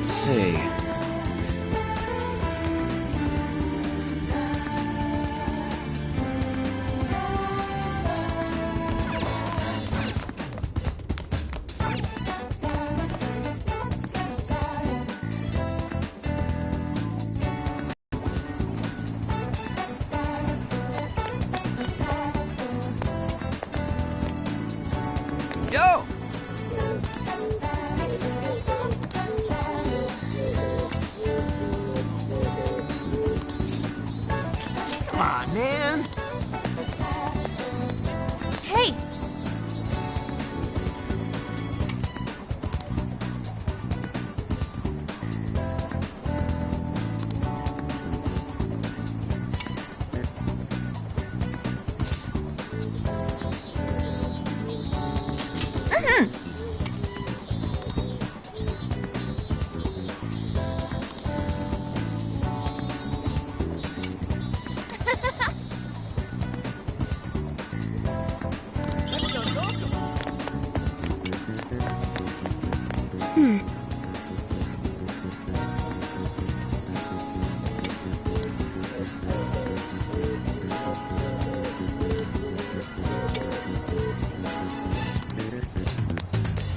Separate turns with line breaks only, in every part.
Let's see. Yo! Come on, man!
Hey!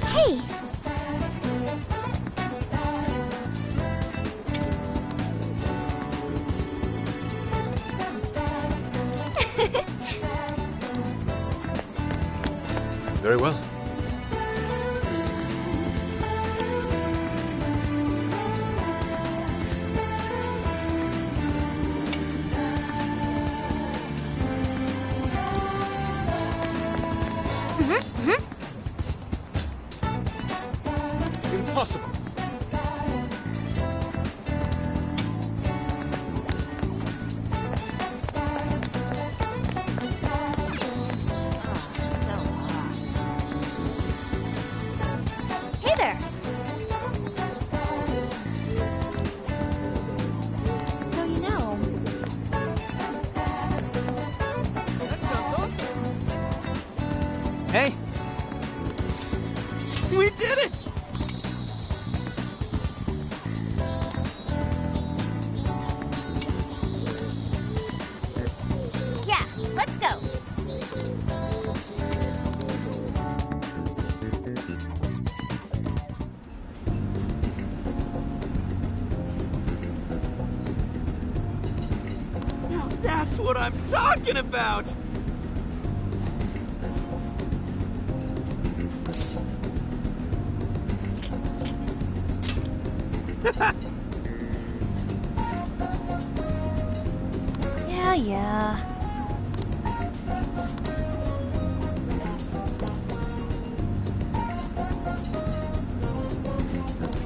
Hey!
Very well. Impossible.
Hey there! So you know...
That sounds awesome. Hey! We did it!
Yeah, let's go!
Now that's what I'm talking about!
Yeah.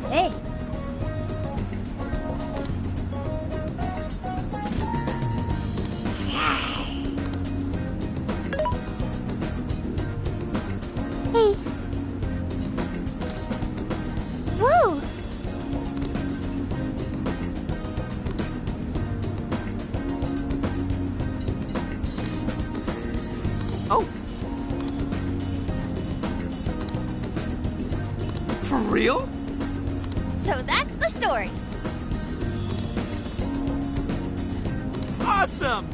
Hey. Hey. Woo!
Oh. For real?
So that's the story.
Awesome!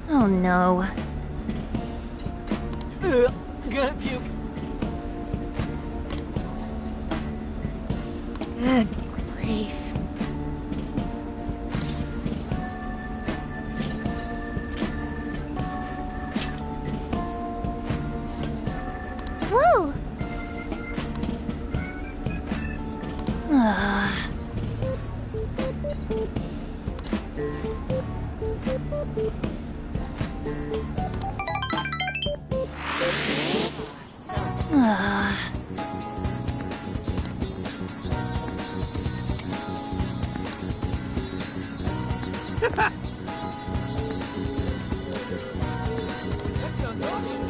Oh no.
Gonna puke.
Good grief. Woo!
That sounds awesome.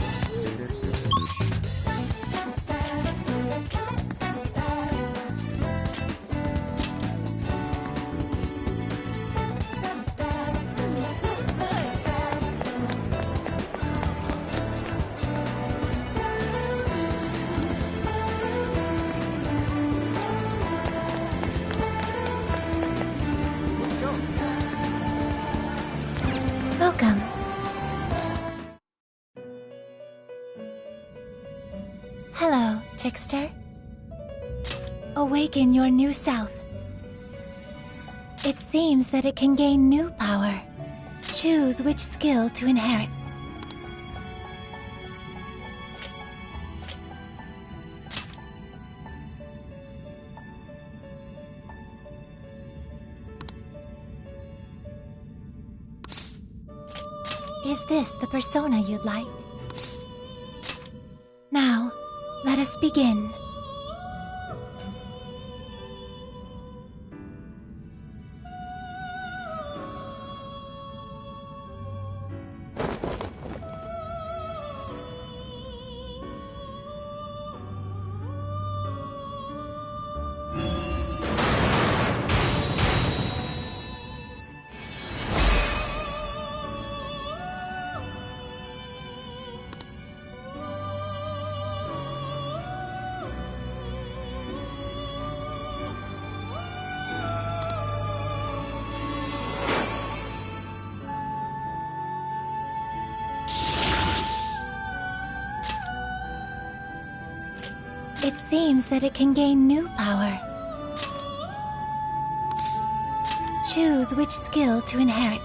trickster. Awaken your new self. It seems that it can gain new power. Choose which skill to inherit. Is this the persona you'd like? Now, let us begin. It seems that it can gain new power. Choose which skill to inherit.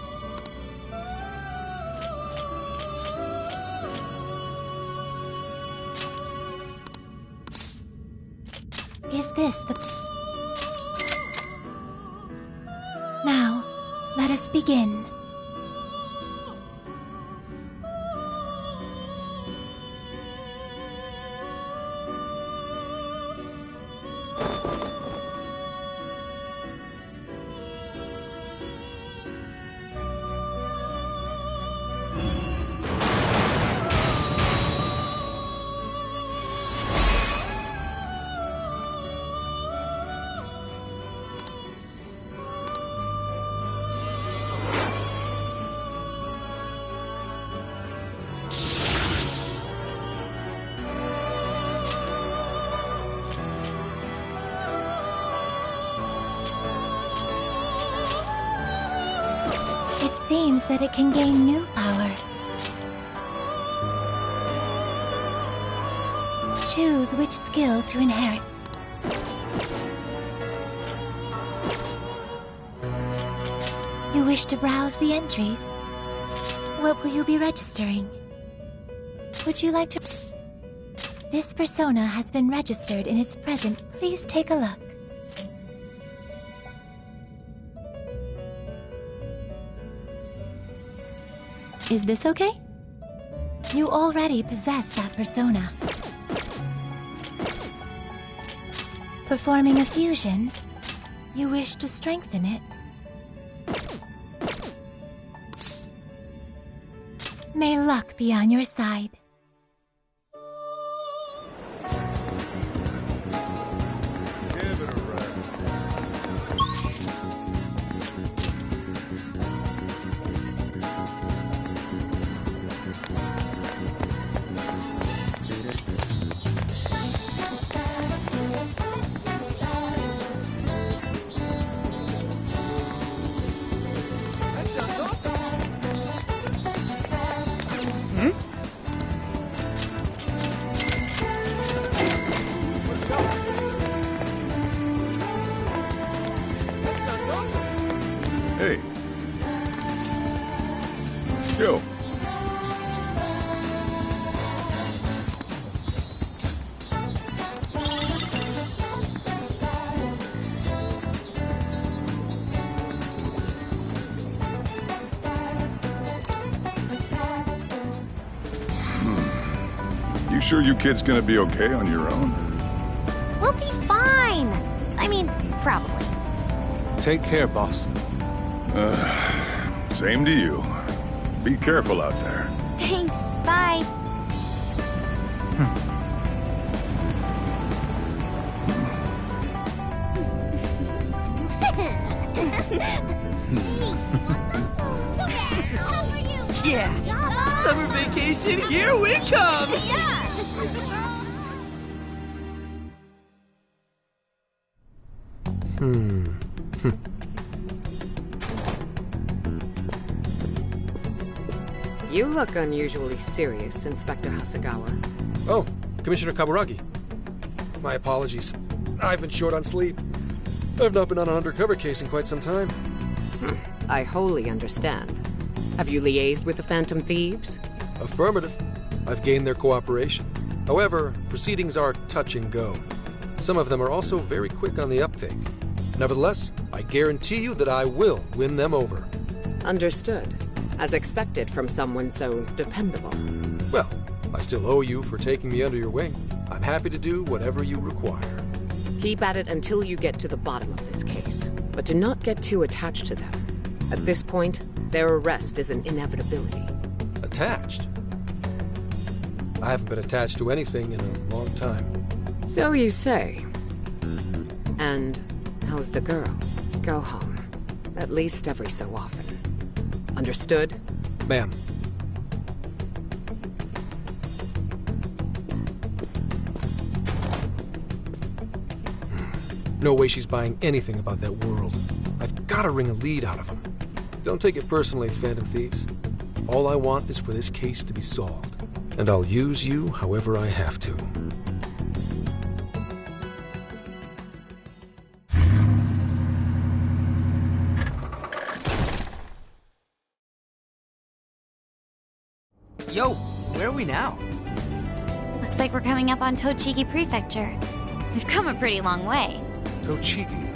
Is this the... Now, let us begin. It seems that it can gain new power. Choose which skill to inherit. You wish to browse the entries? What will you be registering? Would you like to... This persona has been registered in its present. Please take a look. Is this okay? You already possess that persona. Performing a fusion, you wish to strengthen it. May luck be on your side.
Hey. Yo. You sure you kids gonna be okay on your own?
We'll be fine. I mean, probably.
Take care, boss.
Same to you. Be careful out there.
Thanks. Bye.
Yeah! Summer vacation, here we come!
You look unusually serious, Inspector Hasegawa.
Oh, Commissioner Kaburagi.
My apologies. I've been short on sleep. I've not been on an undercover case in quite some time.
I wholly understand. Have you liaised with the Phantom Thieves?
Affirmative. I've gained their cooperation. However, proceedings are touch and go. Some of them are also very quick on the uptake. Nevertheless, I guarantee you that I will win them over.
Understood. As expected from someone so dependable.
Well, I still owe you for taking me under your wing. I'm happy to do whatever you require.
Keep at it until you get to the bottom of this case. But do not get too attached to them. At this point, their arrest is an inevitability.
Attached? I haven't been attached to anything in a long time.
So you say. And how's the girl? Go home. At least every so often. Understood?
Ma'am. No way she's buying anything about that world. I've got to wring a lead out of him. Don't take it personally, Phantom Thieves. All I want is for this case to be solved. And I'll use you however I have to.
Yo, where are we now?
Looks like we're coming up on Tochigi Prefecture. We've come a pretty long way.
Tochigi.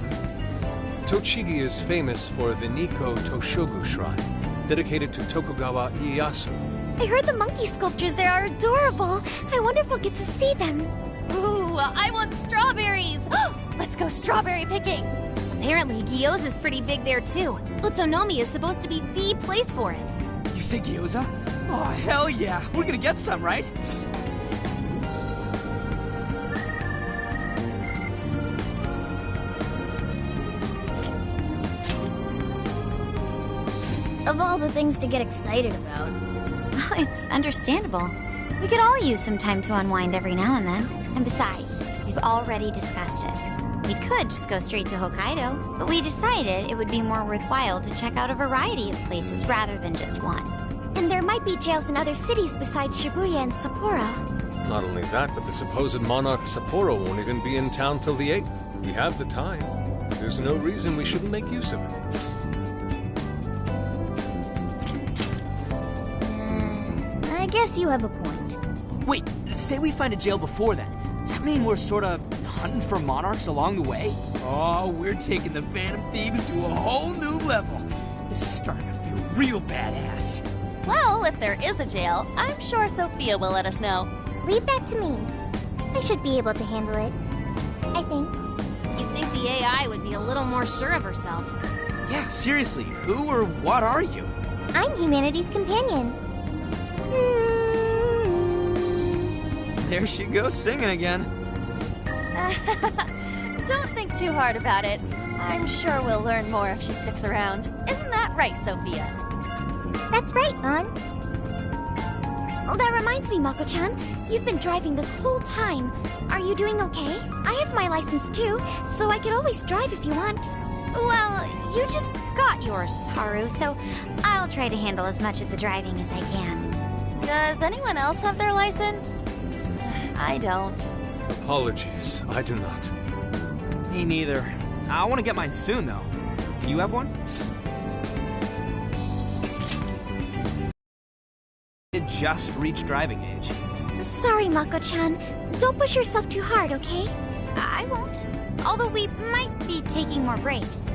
Tochigi is famous for the Nikko Toshogu Shrine, dedicated to Tokugawa Ieyasu.
I heard the monkey sculptures there are adorable. I wonder if we'll get to see them.
Ooh, I want strawberries! Let's go strawberry picking!
Apparently, gyoza's pretty big there too. Utsunomiya is supposed to be the place for it.
You say gyoza? Oh, hell yeah! We're gonna get some, right?
Of all the things to get excited about.
It's understandable. We could all use some time to unwind every now and then. And besides, we've already discussed it. We could just go straight to Hokkaido, but we decided it would be more worthwhile to check out a variety of places rather than just one.
And there might be jails in other cities besides Shibuya and Sapporo.
Not only that, but the supposed monarch of Sapporo won't even be in town till the 8th. We have the time. There's no reason we shouldn't make use of it.
I guess you have a point.
Wait, say we find a jail before then. Does that mean we're sorta hunting for monarchs along the way? Oh, we're taking the Phantom Thieves to a whole new level. This is starting to feel real badass.
Well, if there is a jail, I'm sure Sophia will let us know.
Leave that to me. I should be able to handle it. I think.
You'd think the AI would be a little more sure of herself.
Yeah, seriously, who or what are you?
I'm humanity's companion.
There she goes singing again.
Don't think too hard about it. I'm sure we'll learn more if she sticks around. Isn't that right, Sophia?
That's right, An. Oh, that reminds me, Mako-chan. You've been driving this whole time. Are you doing okay? I have my license too, so I could always drive if you want.
Well, you just got yours, Haru, so I'll try to handle as much of the driving as I can.
Does anyone else have their license? I don't.
Apologies, I do not.
Me neither. I want to get mine soon, though. Do you have one? It just reached driving age.
Sorry, Mako-chan. Don't push yourself too hard, okay?
I won't. Although we might be taking more breaks.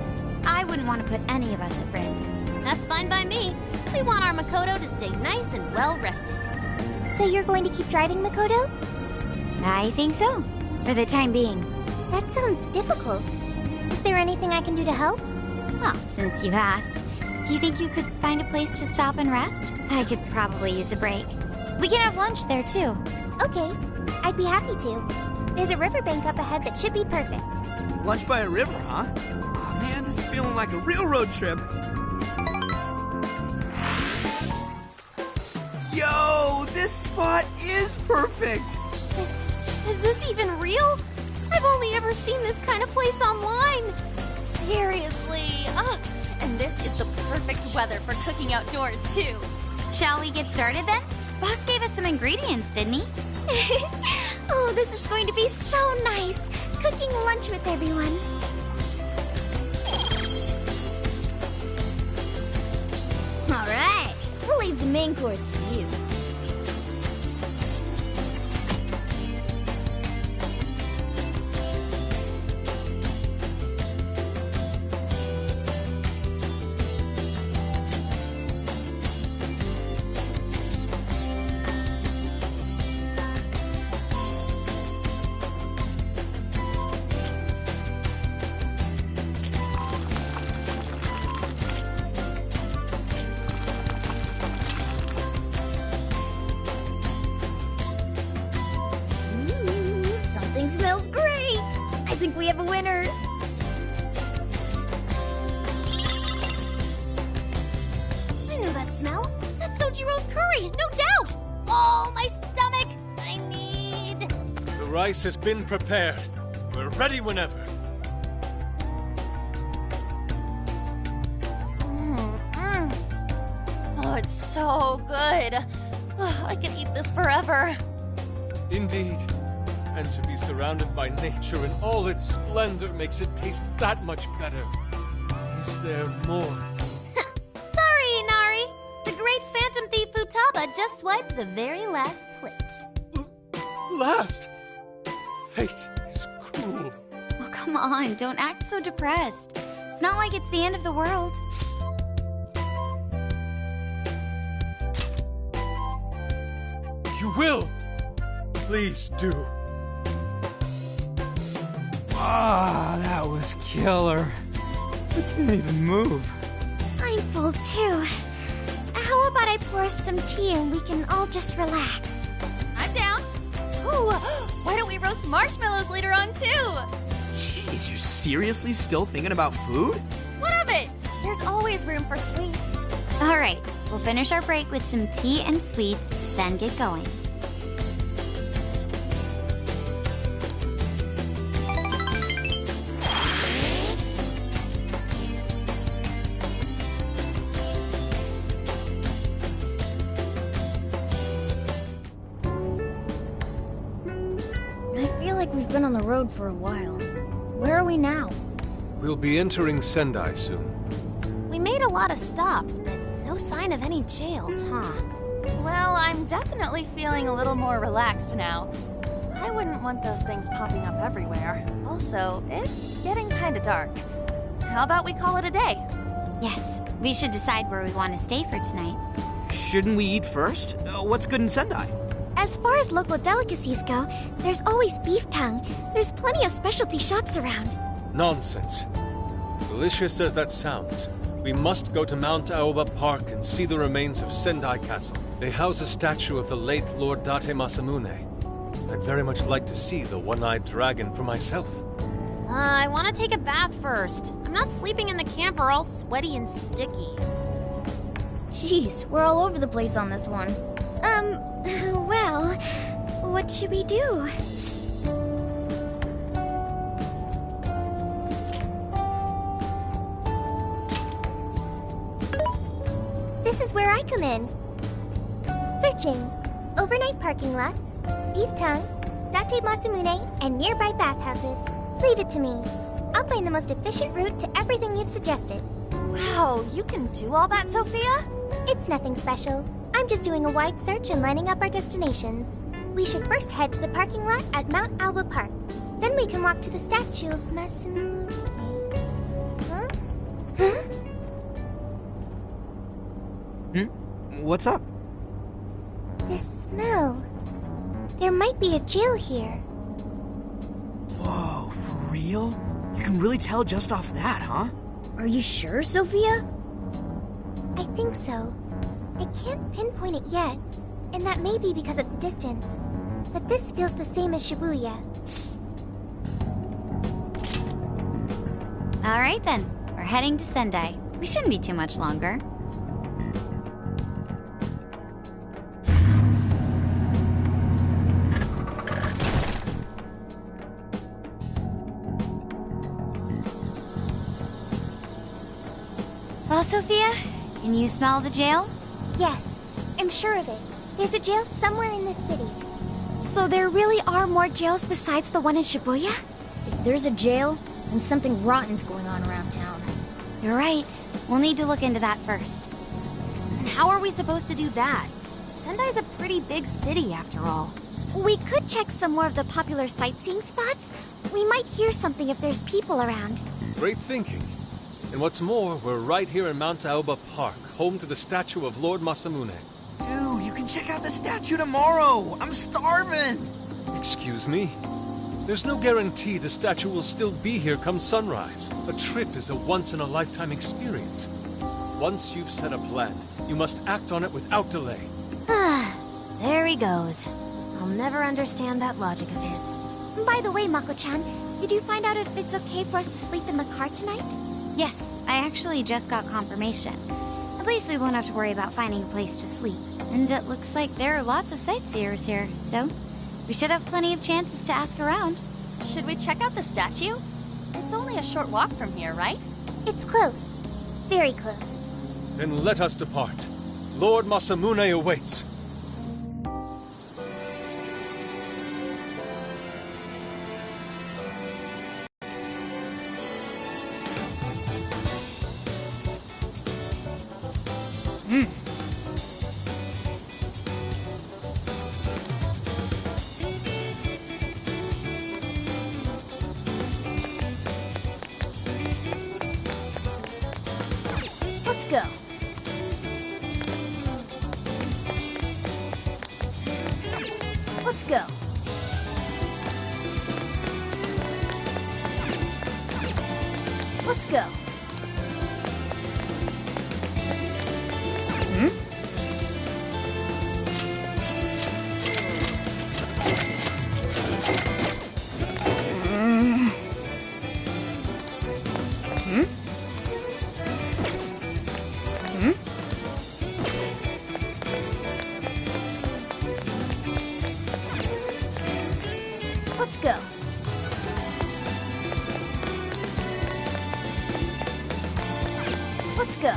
I wouldn't want to put any of us at risk.
That's fine by me. We want our Makoto to stay nice and well rested.
So you're going to keep driving, Makoto?
I think so. For the time being.
That sounds difficult. Is there anything I can do to help?
Well, since you asked, do you think you could find a place to stop and rest? I could probably use a break. We can have lunch there, too.
Okay, I'd be happy to. There's a riverbank up ahead that should be perfect.
Lunch by a river, huh? Oh man, this is feeling like a real road trip. Yo, this spot is perfect!
Is this even real? I've only ever seen this kind of place online.
Seriously. And this is the perfect weather for cooking outdoors, too.
Shall we get started then? Boss gave us some ingredients, didn't he?
Oh, this is going to be so nice.
cooking lunch with everyone. All right, we'll leave the main course to you. Something smells great! I think we have a winner! I know that smell. That's Sojiro's curry, no doubt! Oh, my stomach! I need...
The rice has been prepared. We're ready whenever.
Oh, it's so good. I could eat this forever.
Indeed. And to be surrounded by nature in all its splendor makes it taste that much better. Is there more?
Sorry, Inari. The great phantom thief Futaba just swiped the very last plate.
Last! Fate is cruel.
Oh, come on, don't act so depressed. It's not like it's the end of the world.
You will! Please do.
Ah, that was killer. I can't even move.
I'm full too. How about I pour us some tea and we can all just relax?
I'm down. Ooh, why don't we roast marshmallows later on too?
Jeez, you're seriously still thinking about food?
What of it? There's always room for sweets.
All right, we'll finish our break with some tea and sweets, then get going.
I feel like we've been on the road for a while. Where are we now?
We'll be entering Sendai soon.
We made a lot of stops, but no sign of any jails, huh?
Well, I'm definitely feeling a little more relaxed now. I wouldn't want those things popping up everywhere. Also, it's getting kind of dark. How about we call it a day?
Yes, we should decide where we want to stay for tonight.
Shouldn't we eat first? What's good in Sendai?
As far as local delicacies go, there's always beef tongue. There's plenty of specialty shops around.
Nonsense. Delicious as that sounds, we must go to Mount Aoba Park and see the remains of Sendai Castle. They house a statue of the late Lord Date Masamune. I'd very much like to see the one-eyed dragon for myself.
I want to take a bath first. I'm not sleeping in the camper all sweaty and sticky. Jeez, we're all over the place on this one. Well, what should we do? This is where I come in. Searching. Overnight parking lots, beef tongue, Date Masamune, and nearby bathhouses. Leave it to me. I'll find the most efficient route to everything you've suggested.
Wow, you can do all that, Sophia?
It's nothing special. I'm just doing a wide search and lining up our destinations. We should first head to the parking lot at Mount Aoba Park. Then we can walk to the statue of Masamune. Huh? Huh?
What's up?
This smell. There might be a jail here.
Whoa, for real? You can really tell just off that, huh?
Are you sure, Sophia? I think so. I can't pinpoint it yet, and that may be because of the distance. But this feels the same as Shibuya.
All right then, we're heading to Sendai. We shouldn't be too much longer. Well, Sophia, can you smell the jail?
Yes, I'm sure of it. There's a jail somewhere in this city. So there really are more jails besides the one in Shibuya?
If there's a jail, then something rotten's going on around town.
You're right. We'll need to look into that first.
And how are we supposed to do that? Sendai's a pretty big city, after all.
We could check some more of the popular sightseeing spots. We might hear something if there's people around.
Great thinking. And what's more, we're right here in Mount Aoba Park, home to the statue of Lord Masamune.
Dude, you can check out the statue tomorrow. I'm starving.
Excuse me? There's no guarantee the statue will still be here come sunrise. A trip is a once-in-a-lifetime experience. Once you've set a plan, you must act on it without delay.
There he goes. I'll never understand that logic of his.
By the way, Mako-chan, did you find out if it's okay for us to sleep in the car tonight?
Yes, I actually just got confirmation. At least we won't have to worry about finding a place to sleep. And it looks like there are lots of sightseers here, so we should have plenty of chances to ask around.
Should we check out the statue? It's only a short walk from here, right?
It's close. Very close.
Then let us depart. Lord Masamune awaits.
Let's go. Let's go. Let's go. Let's go. Let's go.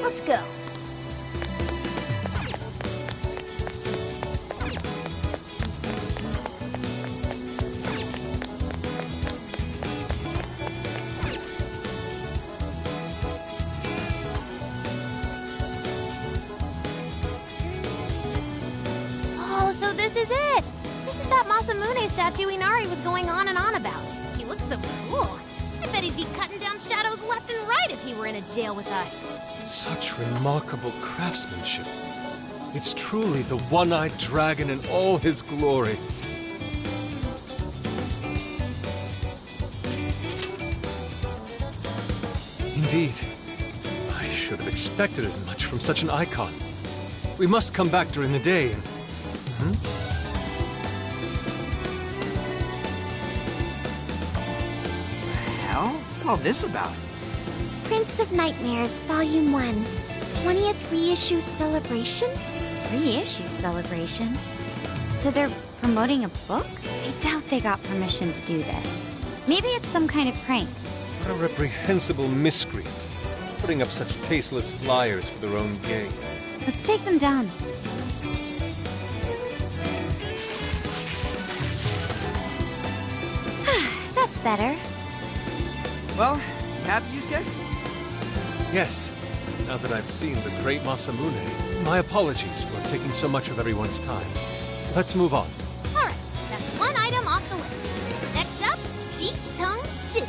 Let's go.
Oh, so this is it! This is that Masamune statue Inari was going on and on about.
He looks so cool. I bet he'd be cutting down shadows left and right if he were in a jail with us.
Such remarkable craftsmanship. It's truly the one-eyed dragon in all his glory. Indeed. I should have expected as much from such an icon. We must come back during the day and...
Hell? What's all this about?
Prince of Nightmares, Volume 1. 20th reissue celebration?
Reissue celebration? So they're promoting a book? I doubt they got permission to do this. Maybe it's some kind of prank.
What a reprehensible miscreant. Putting up such tasteless flyers for their own gain.
Let's take them down. That's better.
Well, you happy, Yusuke?
Yes. Now that I've seen the great Masamune, my apologies for taking so much of everyone's time. Let's move on.
Alright, that's one item off the list. Next up, Beat Tongue City.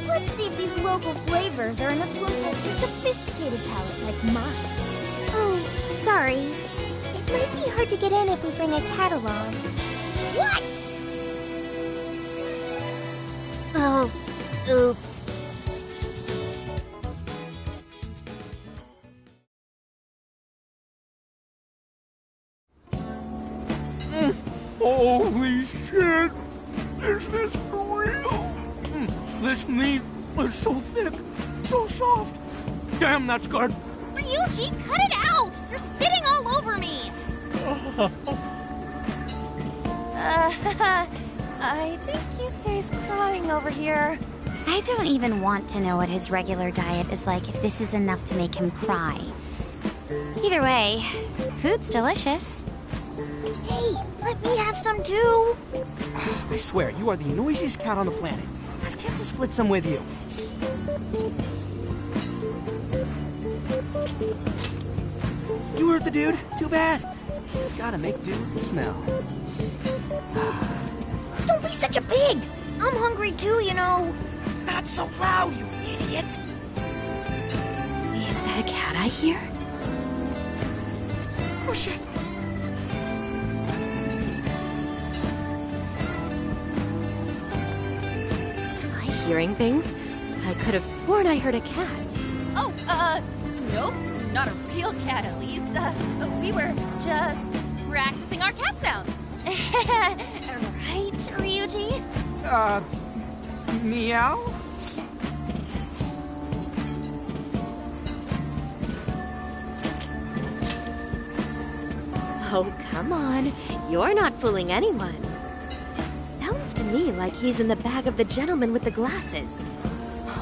Let's see if these local flavors are enough to impress the sophisticated palate like mine. Oh, sorry. It might be hard to get in if we bring a cat along. What? Oh, oops.
Holy shit! Is this real? This meat is so thick, so soft. Damn, that's good.
Ryuji, cut it out! You're spitting all over me!
I think Yusuke's crying over here.
I don't even want to know what his regular diet is like if this is enough to make him cry. Either way, food's delicious.
Hey, let me have some too.
I swear, you are the noisiest cat on the planet. Ask him to split some with you. You hurt the dude? Too bad. Just gotta make do with the smell.
Don't be such a pig. I'm hungry too, you know.
Not so loud, you idiot!
Is that a cat I hear?
Oh shit!
Am I hearing things? I could have sworn I heard a cat.
Oh, nope. Not a real cat, at least. We were just practicing our cat sounds. Right, Ryuji?
Meow?
Oh, come on. You're not fooling anyone. Sounds to me like he's in the bag of the gentleman with the glasses.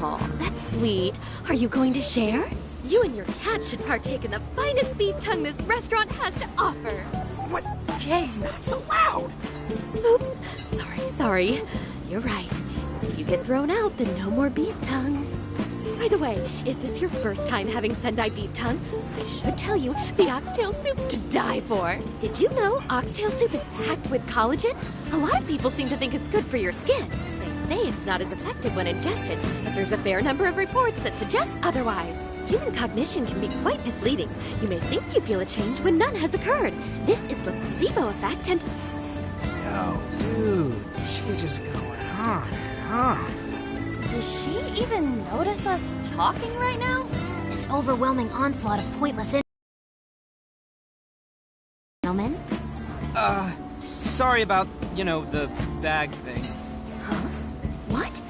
Oh, that's sweet. Are you going to share? You and your cat should partake in the finest beef tongue this restaurant has to offer.
What? Jay, not so loud!
Oops. Sorry. You're right. If you get thrown out, then no more beef tongue. By the way, is this your first time having Sendai beef tongue? I should tell you, the oxtail soup's to die for. Did you know oxtail soup is packed with collagen? A lot of people seem to think it's good for your skin. They say it's not as effective when ingested, but there's a fair number of reports that suggest otherwise. Human cognition can be quite misleading. You may think you feel a change when none has occurred. This is the placebo effect and...
Yo, dude, she's just going on and on.
Does she even notice us talking right now?
This overwhelming onslaught of pointless gentlemen.
Sorry about, the bag thing.
Huh? What?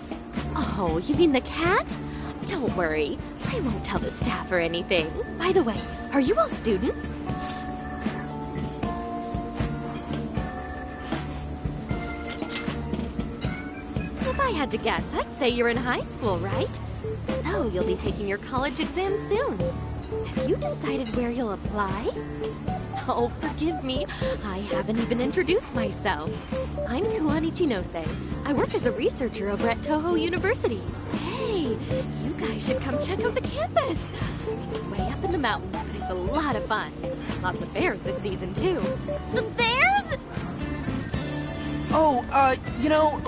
Oh, you mean the cat? Don't worry. I won't tell the staff or anything. By the way, are you all students? If I had to guess, I'd say you're in high school, right? So you'll be taking your college exam soon. Have you decided where you'll apply? Oh, forgive me. I haven't even introduced myself. I'm Kuwani Chinose. I work as a researcher over at Toho University. Hey, you guys should come check out the campus. It's way up in the mountains, but it's a lot of fun. Lots of bears this season, too.
The bears?
Oh,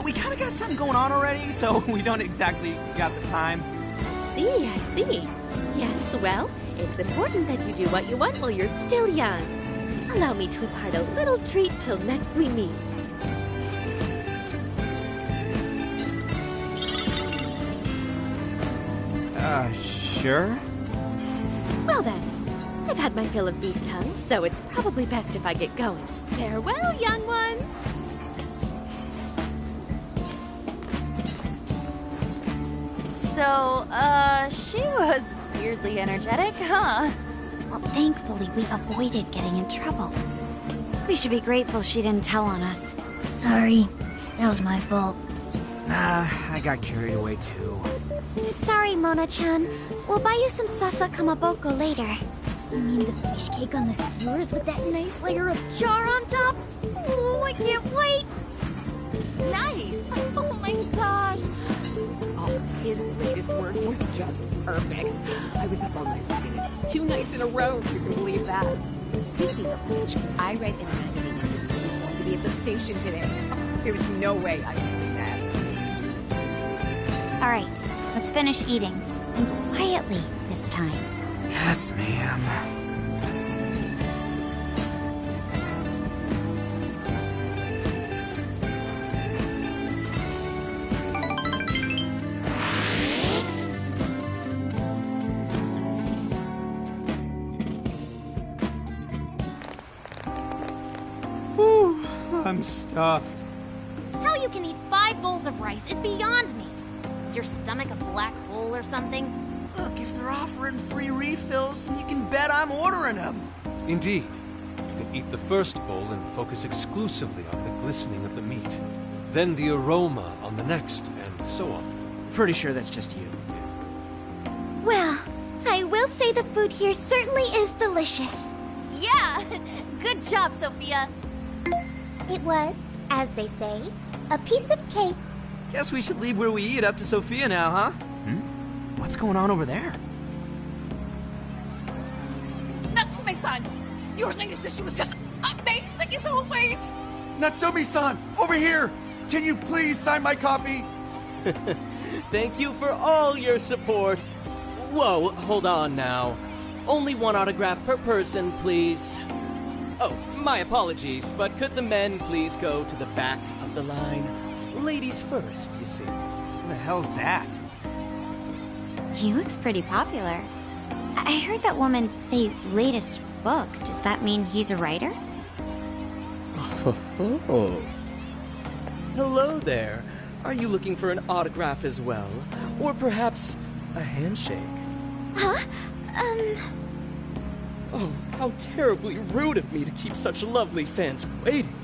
we kind of got something going on already, so we don't exactly got the time.
I see. Yes, well, it's important that you do what you want while you're still young. Allow me to impart a little treat till next we meet.
Sure?
Well then, I've had my fill of beef tongue, so it's probably best if I get going. Farewell, young ones!
So, she was weirdly energetic, huh?
Well, thankfully, we avoided getting in trouble. We should be grateful she didn't tell on us.
Sorry. That was my fault.
Nah, I got carried away too.
Sorry, Mona-chan. We'll buy you some sasa kamaboko later.
You mean the fish cake on the skewers with that nice layer of char on top? Oh, I can't wait!
Nice! Oh my gosh!
Oh, his latest work was just perfect. I was up all night reading it. 2 nights in a row, if you can believe that. Speaking of which, I read in the magazine that he was going to be at the station today. There was no way I could see that.
All right, let's finish eating. And quietly this time.
Yes, ma'am. I'm stuffed.
How you can eat 5 bowls of rice is beyond me.
Is your stomach a black hole or something?
Look, if they're offering free refills, then you can bet I'm ordering them.
Indeed. You can eat the first bowl and focus exclusively on the glistening of the meat. Then the aroma on the next, and so on.
Pretty sure that's just you.
Well, I will say the food here certainly is delicious.
Yeah! Good job, Sophia.
It was, as they say, a piece of cake.
Guess we should leave where we eat up to Sophia now, huh? What's going on over there?
Natsume-san! Your latest issue was just amazing as always!
Natsumi-san, over here! Can you please sign my copy?
Thank you for all your support. Whoa, hold on now. Only one autograph per person, please. Oh, my apologies, but could the men please go to the back of the line? Ladies first, you see.
What the hell's that?
He looks pretty popular. I heard that woman say latest book. Does that mean he's a writer?
Oh. Hello there. Are you looking for an autograph as well? Or perhaps a handshake?
Huh?
Oh, how terribly rude of me to keep such lovely fans waiting.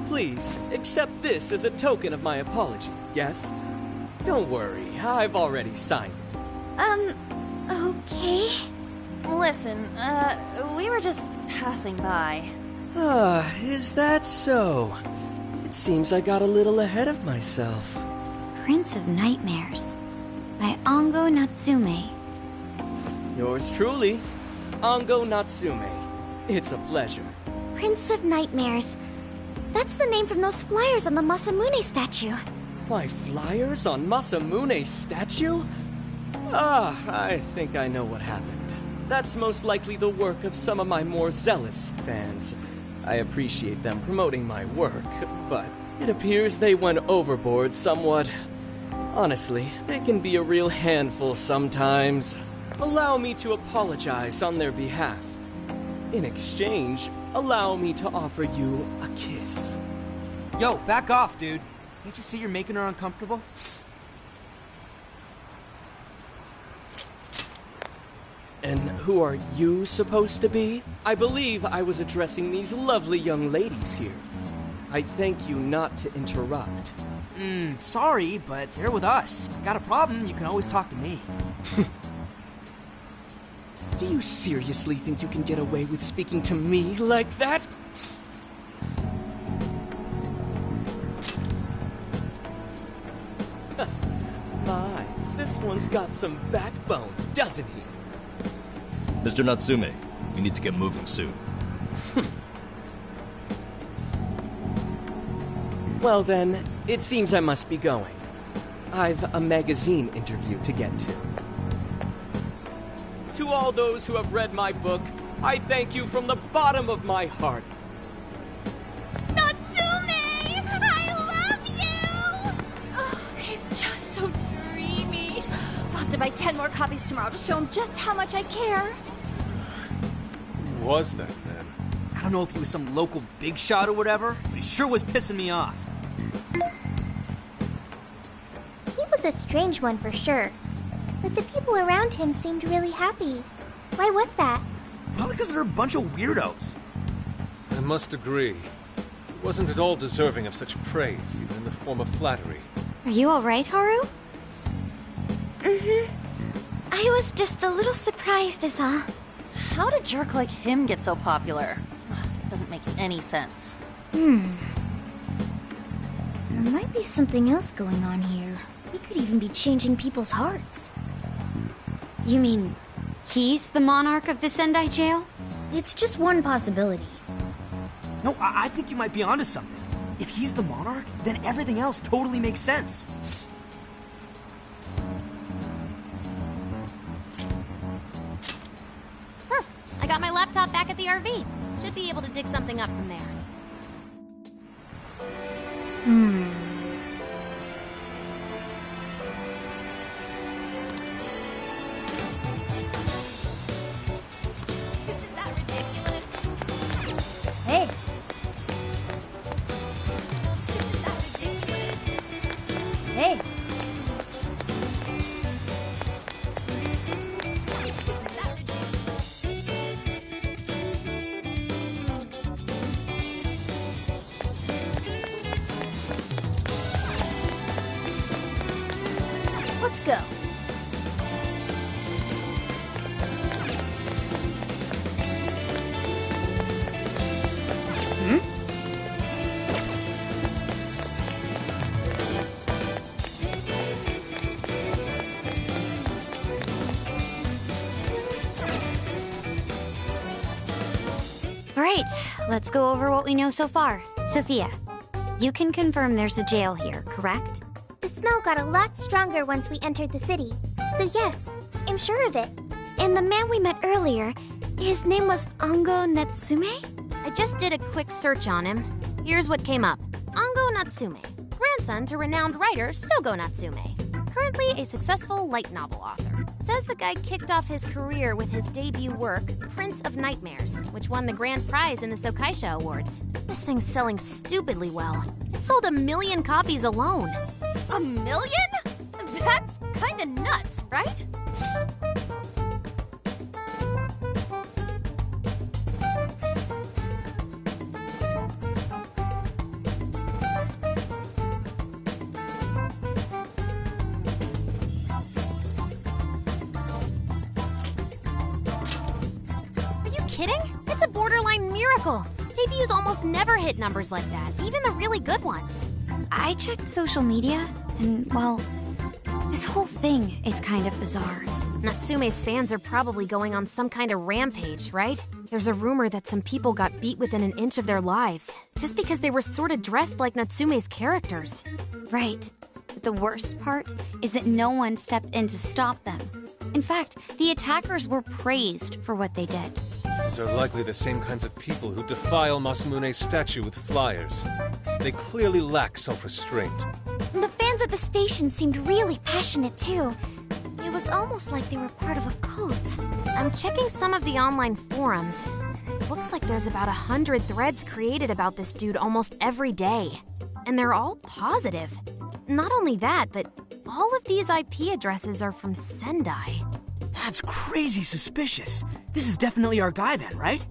Please, accept this as a token of my apology, yes? Don't worry, I've already signed it.
Okay.
Listen, we were just passing by.
Ah, is that so? It seems I got a little ahead of myself.
Prince of Nightmares by Ango Natsume.
Yours truly, Ango Natsume. It's a pleasure.
Prince of Nightmares. That's the name from those flyers on the Masamune statue.
My flyers on Masamune's statue? Ah, I think I know what happened. That's most likely the work of some of my more zealous fans. I appreciate them promoting my work, but it appears they went overboard somewhat. Honestly, they can be a real handful sometimes. Allow me to apologize on their behalf. In exchange, allow me to offer you a kiss.
Yo, back off, dude. Can't you see you're making her uncomfortable?
And who are you supposed to be? I believe I was addressing these lovely young ladies here. I thank you not to interrupt.
Sorry, but they're with us. Got a problem, you can always talk to me.
Do you seriously think you can get away with speaking to me like that? My, this one's got some backbone, doesn't he?
Mr. Natsume, we need to get moving soon.
Well then, it seems I must be going. I've a magazine interview to get to. To all those who have read my book, I thank you from the bottom of my heart.
Natsume! I love you! Oh, he's just so dreamy. I'll have to buy 10 more copies tomorrow to show him just how much I care.
Who was that, man?
I don't know if he was some local big shot or whatever, but he sure was pissing me off.
He was a strange one for sure. But the people around him seemed really happy. Why was that?
Probably because they're a bunch of weirdos.
I must agree. He wasn't at all deserving of such praise, even in the form of flattery.
Are you alright, Haru?
I was just a little surprised is all.
How did a jerk like him get so popular? Ugh, it doesn't make any sense.
There might be something else going on here. He could even be changing people's hearts.
You mean he's the monarch of the Sendai jail?
It's just one possibility.
No, I think you might be onto something. If he's the monarch, then everything else totally makes sense.
I got my laptop back at the RV. Should be able to dig something up from there.
Isn't that ridiculous?
Hey,
Isn't that ridiculous?
go.
All right, let's go over what we know so far. Sophia, you can confirm there's a jail here, correct?
The smell got a lot stronger once we entered the city. So yes, I'm sure of it.
And the man we met earlier, his name was Ango Natsume?
I just did a quick search on him. Here's what came up. Ango Natsume, grandson to renowned writer Sogo Natsume. Currently a successful light novel author. Says the guy kicked off his career with his debut work, Prince of Nightmares, which won the grand prize in the Sokaisha Awards. This thing's selling stupidly well. It sold 1 million copies alone.
1 million? That's kinda nuts, right?
Kidding? It's a borderline miracle. Debuts almost never hit numbers like that, even the really good ones.
I checked social media, and, well, this whole thing is kind of bizarre.
Natsume's fans are probably going on some kind of rampage, right? There's a rumor that some people got beat within an inch of their lives, just because they were sort of dressed like Natsume's characters.
Right. But the worst part is that no one stepped in to stop them. In fact, the attackers were praised for what they did.
These are likely the same kinds of people who defile Masamune's statue with flyers. They clearly lack self-restraint.
The fans at the station seemed really passionate, too. It was almost like they were part of a cult.
I'm checking some of the online forums. It looks like there's about 100 threads created about this dude almost every day. And they're all positive. Not only that, but all of these IP addresses are from Sendai.
That's crazy suspicious. This is definitely our guy then, right?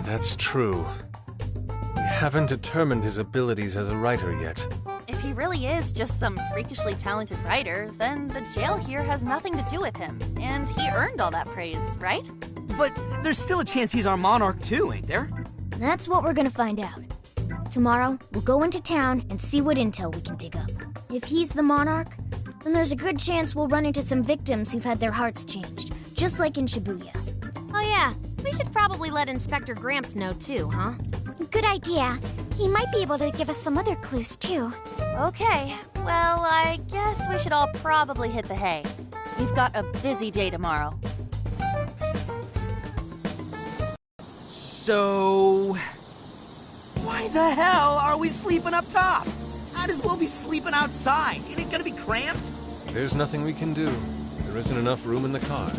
That's true. We haven't determined his abilities as a writer yet.
If he really is just some freakishly talented writer, then the jail here has nothing to do with him. And he earned all that praise, right?
But there's still a chance he's our monarch too, ain't there?
That's what we're gonna find out. Tomorrow, we'll go into town and see what intel we can dig up. If he's the monarch, then there's a good chance we'll run into some victims who've had their hearts changed, just like in Shibuya.
Oh yeah, we should probably let Inspector Gramps know too, huh?
Good idea. He might be able to give us some other clues too.
Okay, well, I guess we should all probably hit the hay. We've got a busy day tomorrow.
So... why the hell are we sleeping up top? Might as well be sleeping outside. Ain't it gonna be cramped?
There's nothing we can do. There isn't enough room in the car.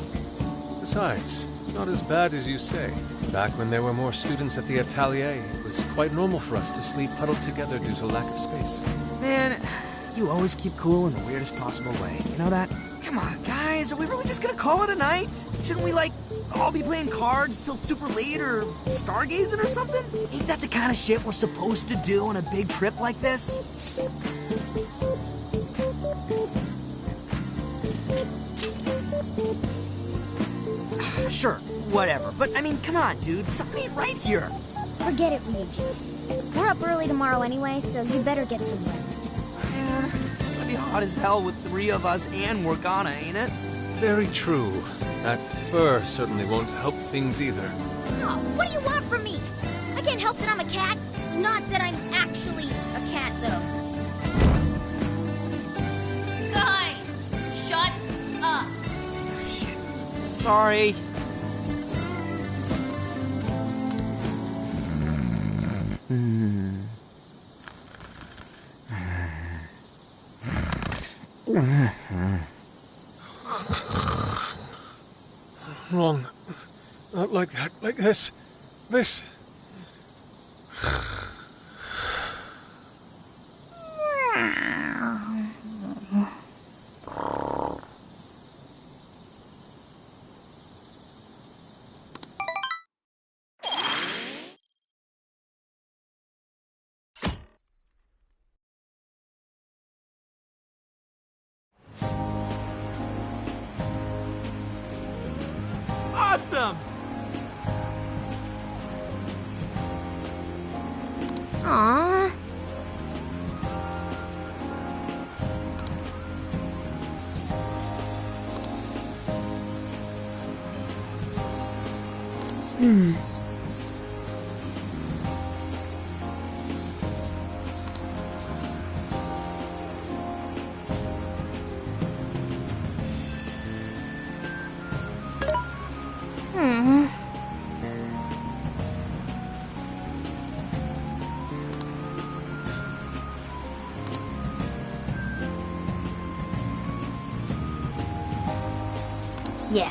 Besides, it's not as bad as you say. Back when there were more students at the atelier, it was quite normal for us to sleep huddled together due to lack of space.
Man, you always keep cool in the weirdest possible way. You know that? Come on, guys, are we really just gonna call it a night? Shouldn't we, like, all be playing cards till super late or stargazing or something? Ain't that the kind of shit we're supposed to do on a big trip like this? Sure, whatever. But, I mean, come on, dude. Something ain't right here.
Forget it, Ryuji. We're up early tomorrow anyway, so you better get some rest.
Man, it's gonna be hot as hell with 3 of us and Morgana, ain't it?
Very true. That fur certainly won't help things either.
Oh, what do you want from me? I can't help that I'm a cat. Not that I'm actually a cat, though.
Guys, shut up.
Shit. Sorry.
Wrong. Not like that. Like this. This.
awesome!
Aww. Yeah.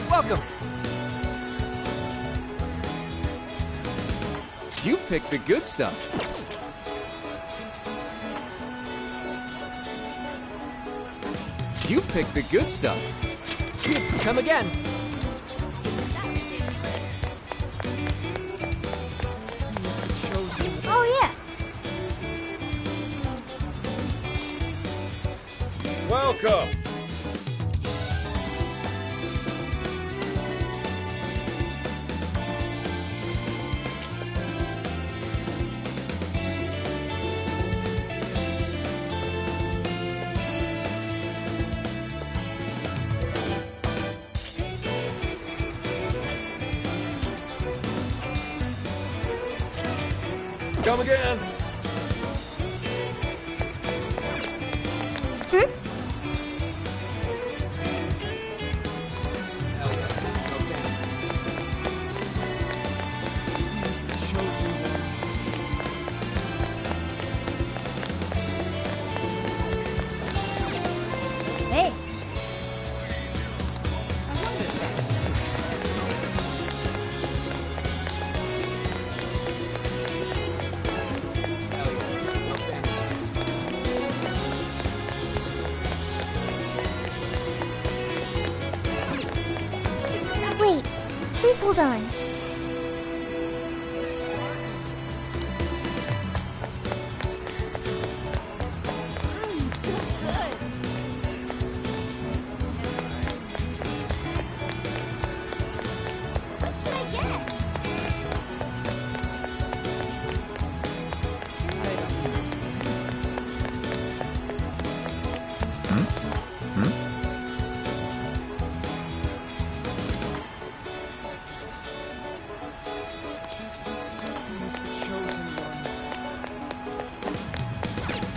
Welcome! You picked the good stuff. You picked the good stuff. Come again.
Oh, yeah.
Welcome! Come again!
Hey.
Wait, please hold on.
What should I get?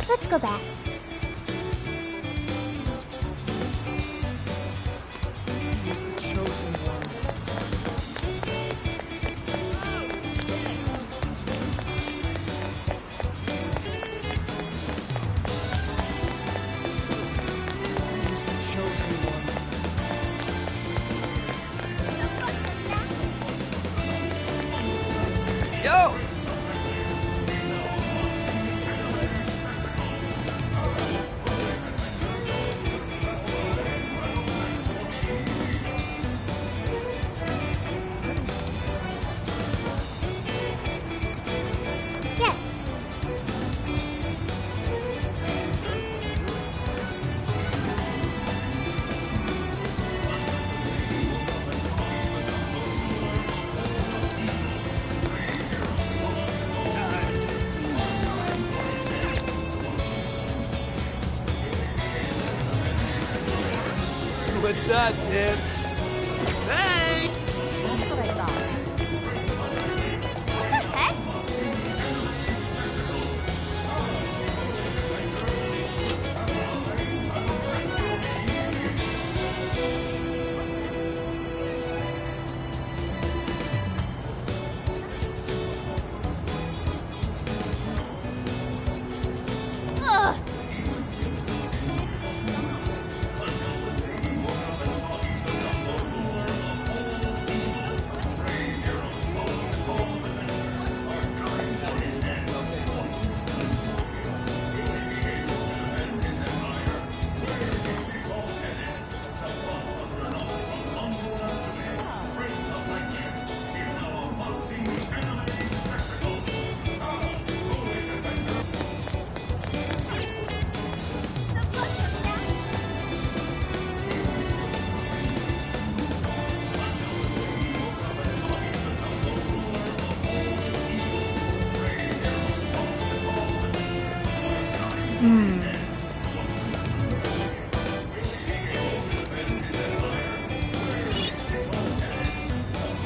Let's go back.
What's up, Tim? Hey!
That's what I thought. What the heck?
Ugh!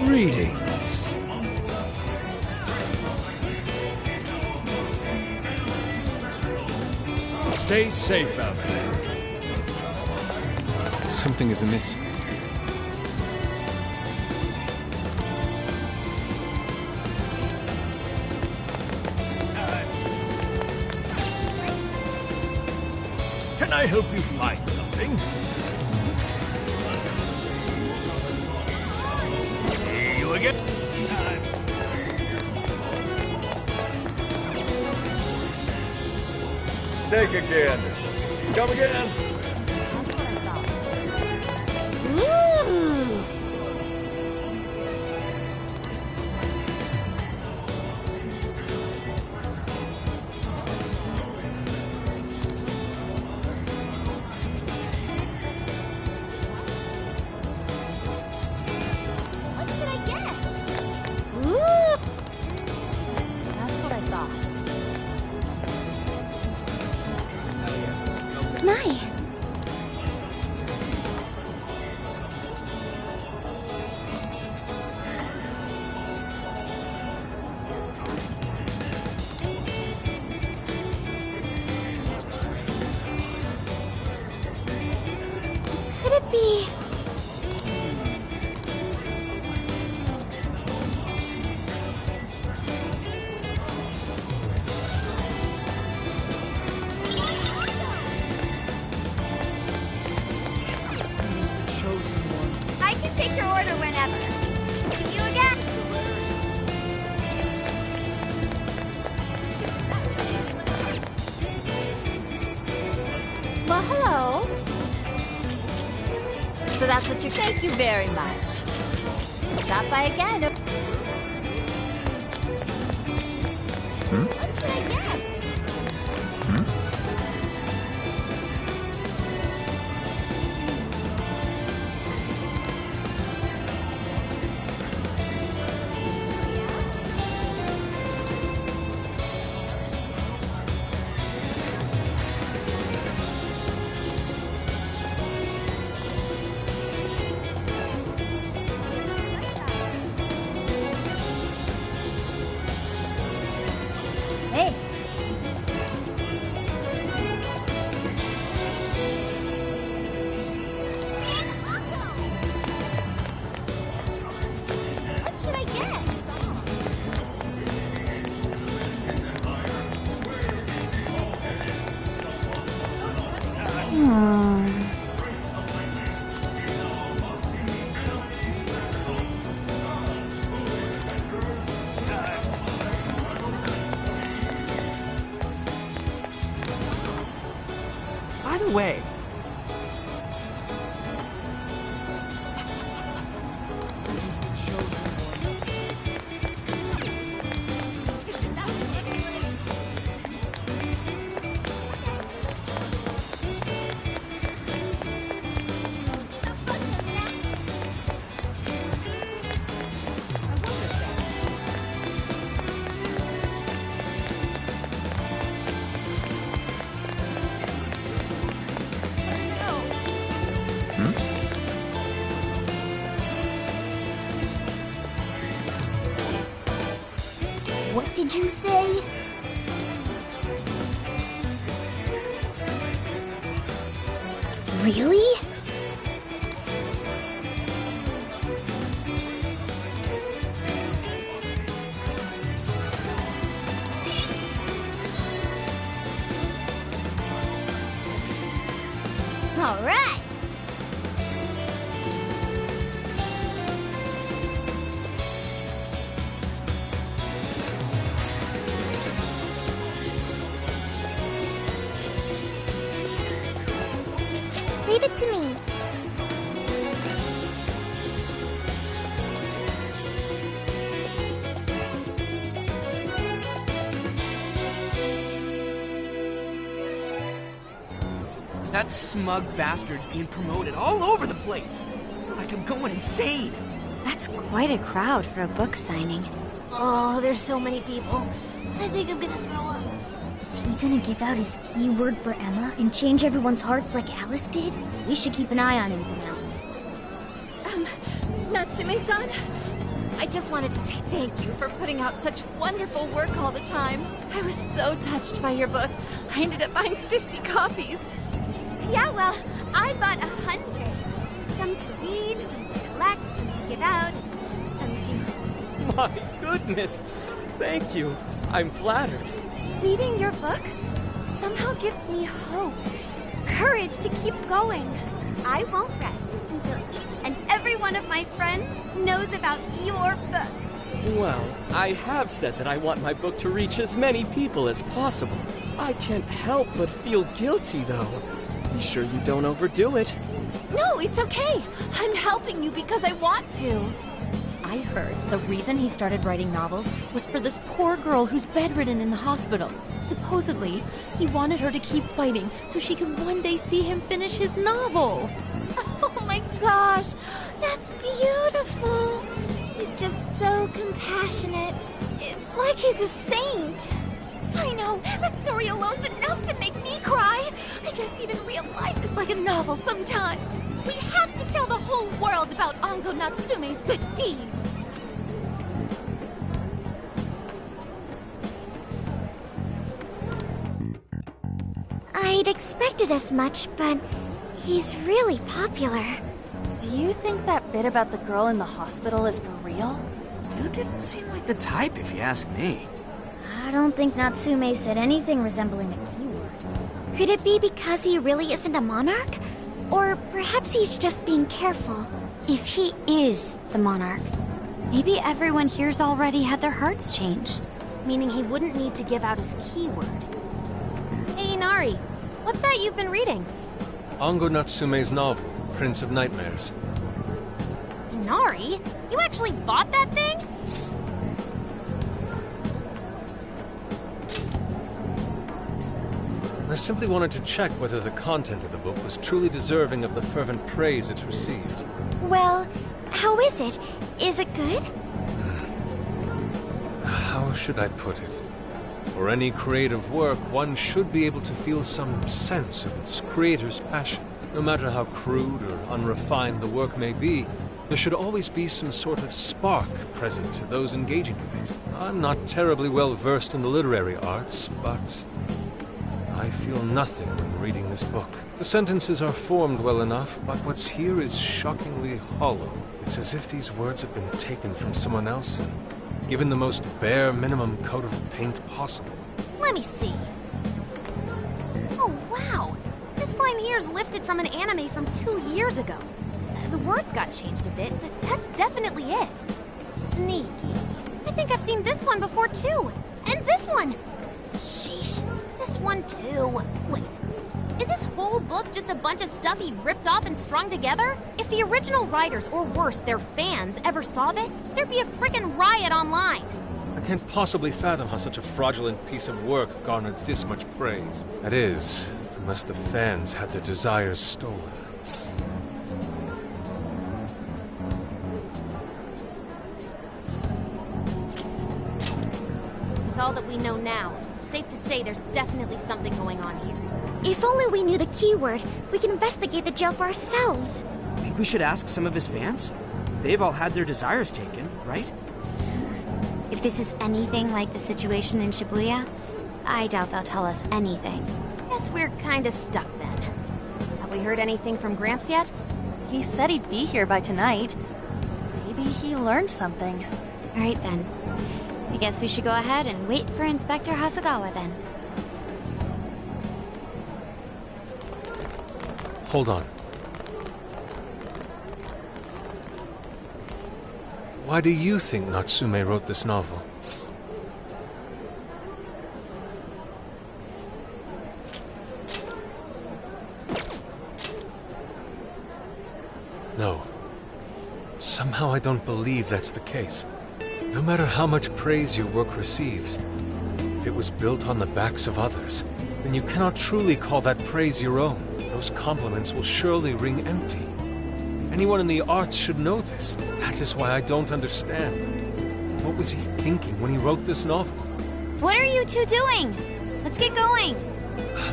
Greetings. Stay safe out there.
Something is amiss.
Can I help you find something? See you again.
Take a gander. Come again.
Ooh!
What should I get?
Ooh!
That's what I thought.
My! Could it be?
I can take your order whenever. See you again.
Well, hello. So that's what you thank you very much. Stop by again.
What should I get?
Hey!
What should I get?
By the way,
did you say? Really? All right.
Leave it to me.
That smug bastard's being promoted all over the place. Like I'm going insane.
That's quite a crowd for a book signing.
Oh, there's so many people. I think I'm gonna throw up. Is he gonna give out his keyword for Emma and change everyone's hearts like Alice did? We should keep an eye on him for now.
Natsume-san, I just wanted to say thank you for putting out such wonderful work all the time. I was so touched by your book. I ended up buying 50 copies.
Yeah, well, I bought 100. Some to read, some to collect, some to give out, and some to...
My goodness! Thank you. I'm flattered.
Reading your book somehow gives me hope, courage to keep going. I won't rest until each and every one of my friends knows about your book.
Well, I have said that I want my book to reach as many people as possible. I can't help but feel guilty, though. Be sure you don't overdo it.
No, it's okay. I'm helping you because I want to. I heard the reason he started writing novels was for this poor girl who's bedridden in the hospital. Supposedly, he wanted her to keep fighting so she could one day see him finish his novel.
Oh my gosh, that's beautiful. He's just so compassionate. It's like he's a saint. I know, that story alone's enough to make me cry. I guess even real life is like a novel sometimes. We have to tell the whole world about Ango Natsume's good deeds.
I'd expected as much, but he's really popular.
Do you think that bit about the girl in the hospital is for real?
Dude didn't seem like the type, if you ask me.
I don't think Natsume said anything resembling a keyword.
Could it be because he really isn't a monarch? Or perhaps he's just being careful.
If he is the monarch, maybe everyone here's already had their hearts changed.
Meaning he wouldn't need to give out his keyword. Hey, Inari, what's that you've been reading?
Ango Natsume's novel, Prince of Nightmares.
Inari? You actually bought that thing?
I simply wanted to check whether the content of the book was truly deserving of the fervent praise it's received.
Well, how is it? Is it good?
How should I put it? For any creative work, one should be able to feel some sense of its creator's passion. No matter how crude or unrefined the work may be, there should always be some sort of spark present to those engaging with it. I'm not terribly well versed in the literary arts, but I feel nothing when reading this book. The sentences are formed well enough, but what's here is shockingly hollow. It's as if these words have been taken from someone else and given the most bare minimum coat of paint possible.
Let me see. Oh, wow. This line here is lifted from an anime from 2 years ago. The words got changed a bit, but that's definitely it. Sneaky. I think I've seen this one before, too. And this one. Sheesh. This one, too. Wait. Is this whole book just a bunch of stuff he ripped off and strung together? If the original writers, or worse, their fans, ever saw this, there'd be a frickin' riot online.
I can't possibly fathom how such a fraudulent piece of work garnered this much praise. That is, unless the fans had their desires stolen.
With all that we know now, it's safe to say there's definitely something going on here.
If only we knew the keyword, we could investigate the jail for ourselves.
Think we should ask some of his fans? They've all had their desires taken, right?
If this is anything like the situation in Shibuya, I doubt they'll tell us anything.
Guess we're kinda stuck then. Have we heard anything from Gramps yet?
He said he'd be here by tonight. Maybe he learned something.
Alright then. I guess we should go ahead and wait for Inspector Hasagawa then.
Hold on. Why do you think Natsume wrote this novel? No. Somehow I don't believe that's the case. No matter how much praise your work receives, if it was built on the backs of others, then you cannot truly call that praise your own. Those compliments will surely ring empty. Anyone in the arts should know this. That is why I don't understand. What was he thinking when he wrote this novel?
What are you two doing? Let's get going.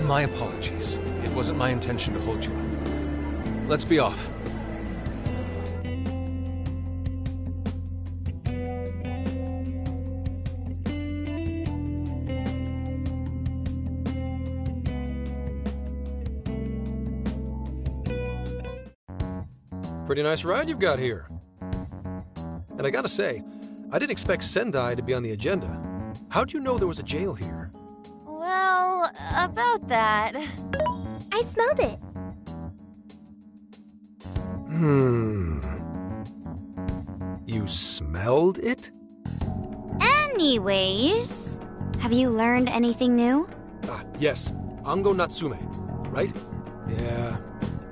My apologies. It wasn't my intention to hold you up. Let's be off.
Pretty nice ride you've got here. And I gotta say, I didn't expect Sendai to be on the agenda. How'd you know there was a jail here?
Well, about that...
I smelled it.
You smelled it?
Anyways, have you learned anything new?
Yes. Ango Natsume, right? Yeah,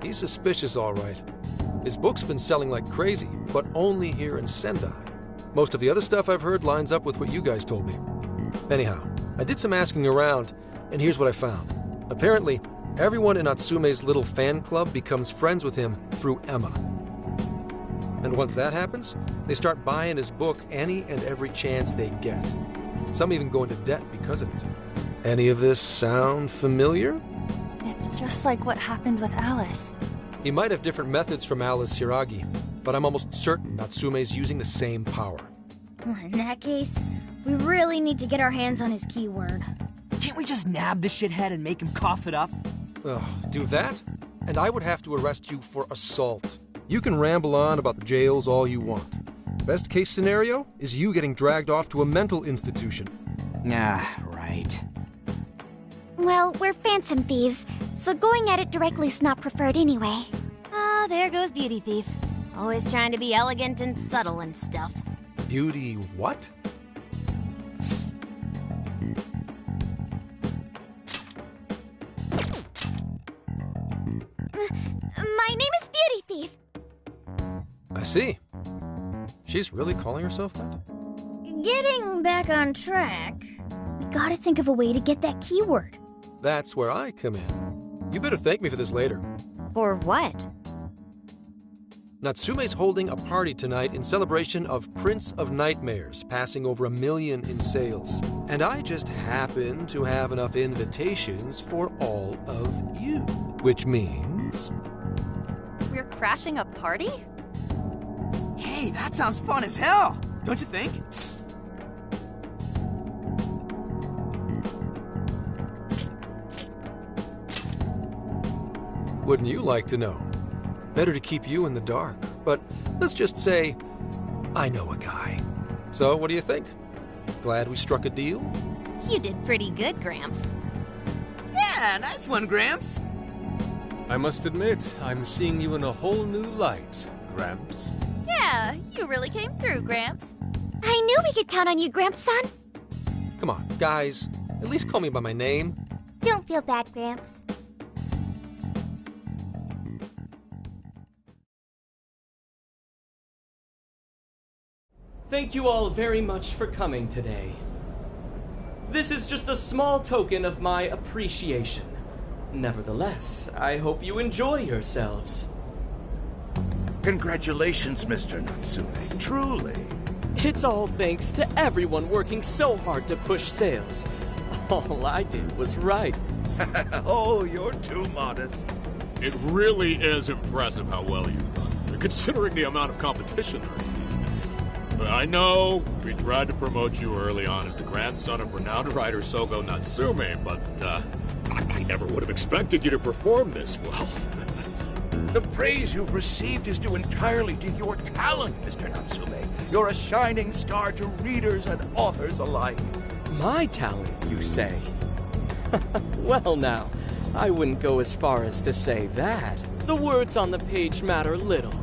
he's suspicious all right. His book's been selling like crazy, but only here in Sendai. Most of the other stuff I've heard lines up with what you guys told me. Anyhow, I did some asking around, and here's what I found. Apparently, everyone in Natsume's little fan club becomes friends with him through Emma. And once that happens, they start buying his book any and every chance they get. Some even go into debt because of it. Any of this sound familiar?
It's just like what happened with Alice.
He might have different methods from Alice Hiragi, but I'm almost certain Natsume's using the same power.
In that case, we really need to get our hands on his keyword.
Can't we just nab the shithead and make him cough it up?
Do that? And I would have to arrest you for assault. You can ramble on about the jails all you want. Best case scenario is you getting dragged off to a mental institution.
Right.
Well, we're phantom thieves, so going at it directly's not preferred anyway.
Ah, there goes Beauty Thief. Always trying to be elegant and subtle and stuff.
Beauty what?
My name is Beauty Thief.
I see. She's really calling herself that?
Getting back on track, we gotta think of a way to get that keyword.
That's where I come in. You better thank me for this later.
For what?
Natsume's holding a party tonight in celebration of Prince of Nightmares, passing over 1 million in sales. And I just happen to have enough invitations for all of you. Which means...
We're crashing a party?
Hey, that sounds fun as hell, don't you think?
Wouldn't you like to know? Better to keep you in the dark, but let's just say I know a guy. So what do you think? Glad we struck a deal?
You did pretty good, Gramps.
Yeah, nice one, Gramps.
I must admit, I'm seeing you in a whole new light, Gramps.
Yeah, you really came through, Gramps.
I knew we could count on you, Gramps-son.
Come on, guys. At least call me by my name.
Don't feel bad, Gramps.
Thank you all very much for coming today. This is just a small token of my appreciation. Nevertheless, I hope you enjoy yourselves.
Congratulations, Mr. Natsume. Truly.
It's all thanks to everyone working so hard to push sales. All I did was write.
Oh, you're too modest.
It really is impressive how well you've done, considering the amount of competition there is these days. I know we tried to promote you early on as the grandson of renowned writer Sogo Natsume, but I never would have expected you to perform this well.
The praise you've received is due entirely to your talent, Mr. Natsume. You're a shining star to readers and authors alike.
My talent, you say? Well now, I wouldn't go as far as to say that. The words on the page matter little.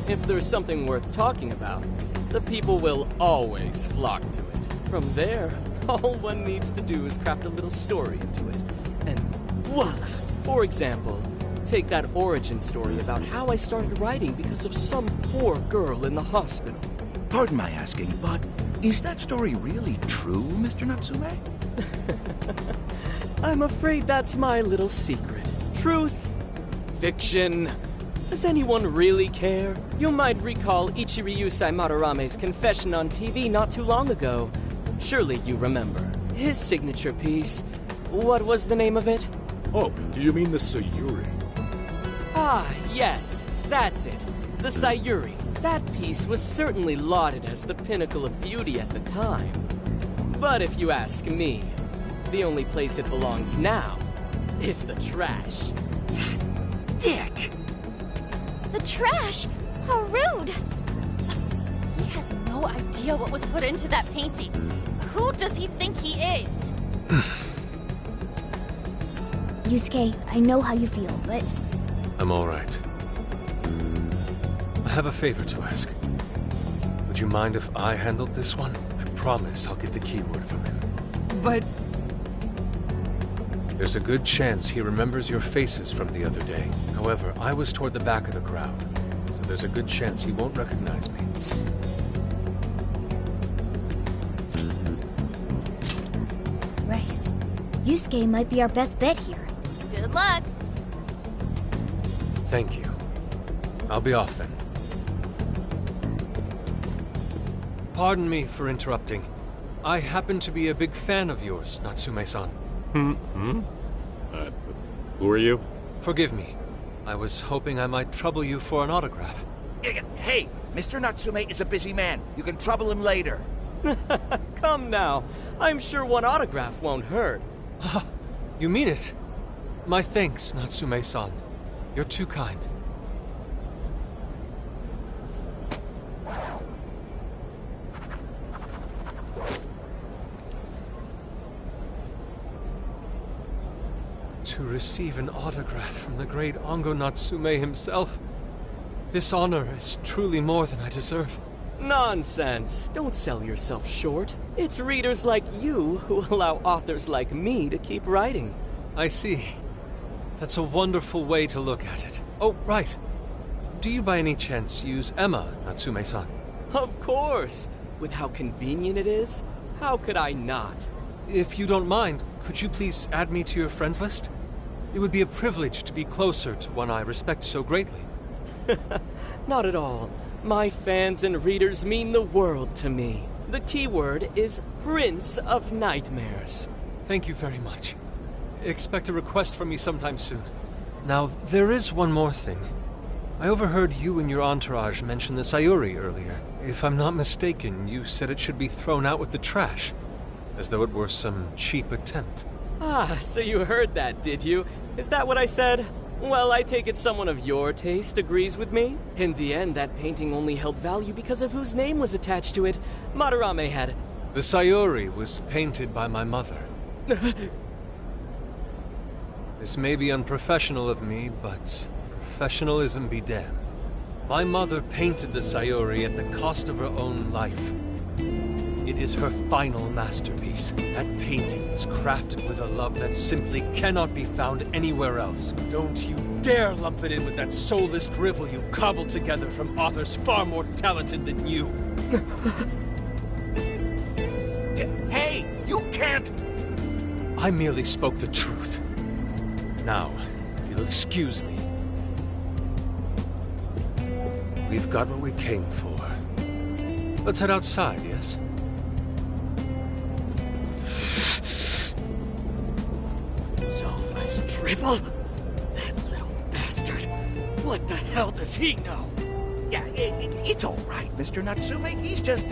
If there's something worth talking about, the people will always flock to it. From there, all one needs to do is craft a little story into it. And voila! For example, take that origin story about how I started writing because of some poor girl in the hospital.
Pardon my asking, but is that story really true, Mr. Natsume?
I'm afraid that's my little secret. Truth, fiction. Does anyone really care? You might recall Ichiryusai Madarame's confession on TV not too long ago. Surely you remember. His signature piece. What was the name of it?
Oh, do you mean the Sayuri?
Ah, yes, that's it. The Sayuri. That piece was certainly lauded as the pinnacle of beauty at the time. But if you ask me, the only place it belongs now is the trash.
Dick!
The trash? How rude!
He has no idea what was put into that painting. Who does he think he is?
Yusuke, I know how you feel, but...
I'm all right. I have a favor to ask. Would you mind if I handled this one? I promise I'll get the keyword from him.
But...
There's a good chance he remembers your faces from the other day. However, I was toward the back of the crowd, so there's a good chance he won't recognize me.
Right. Yusuke might be our best bet here.
Good luck.
Thank you. I'll be off then. Pardon me for interrupting. I happen to be a big fan of yours, Natsume-san.
Who are you?
Forgive me. I was hoping I might trouble you for an autograph.
Hey, Mr. Natsume is a busy man. You can trouble him later.
Come now. I'm sure one autograph won't hurt.
You mean it? My thanks, Natsume-san. You're too kind. To receive an autograph from the great Ango Natsume himself, this honor is truly more than I deserve.
Nonsense. Don't sell yourself short. It's readers like you who allow authors like me to keep writing.
I see. That's a wonderful way to look at it. Oh, right. Do you by any chance use Emma, Natsume-san?
Of course. With how convenient it is, how could I not?
If you don't mind, could you please add me to your friends list? It would be a privilege to be closer to one I respect so greatly.
Not at all. My fans and readers mean the world to me. The keyword is Prince of Nightmares.
Thank you very much. Expect a request from me sometime soon. Now, there is one more thing. I overheard you and your entourage mention the Sayuri earlier. If I'm not mistaken, you said it should be thrown out with the trash, as though it were some cheap attempt.
Ah, so you heard that, did you? Is that what I said? Well, I take it someone of your taste agrees with me. In the end, that painting only held value because of whose name was attached to it. Madarame had...
The Sayuri was painted by my mother. This may be unprofessional of me, but professionalism be damned. My mother painted the Sayuri at the cost of her own life. It is her final masterpiece. That painting is crafted with a love that simply cannot be found anywhere else. Don't you dare lump it in with that soulless drivel you cobbled together from authors far more talented than you.
Hey, you can't...
I merely spoke the truth. Now, if you'll excuse me. We've got what we came for. Let's head outside, yes?
Drivel? That little bastard. What the hell does he know?
Yeah, it's all right, Mr. Natsume. He's just,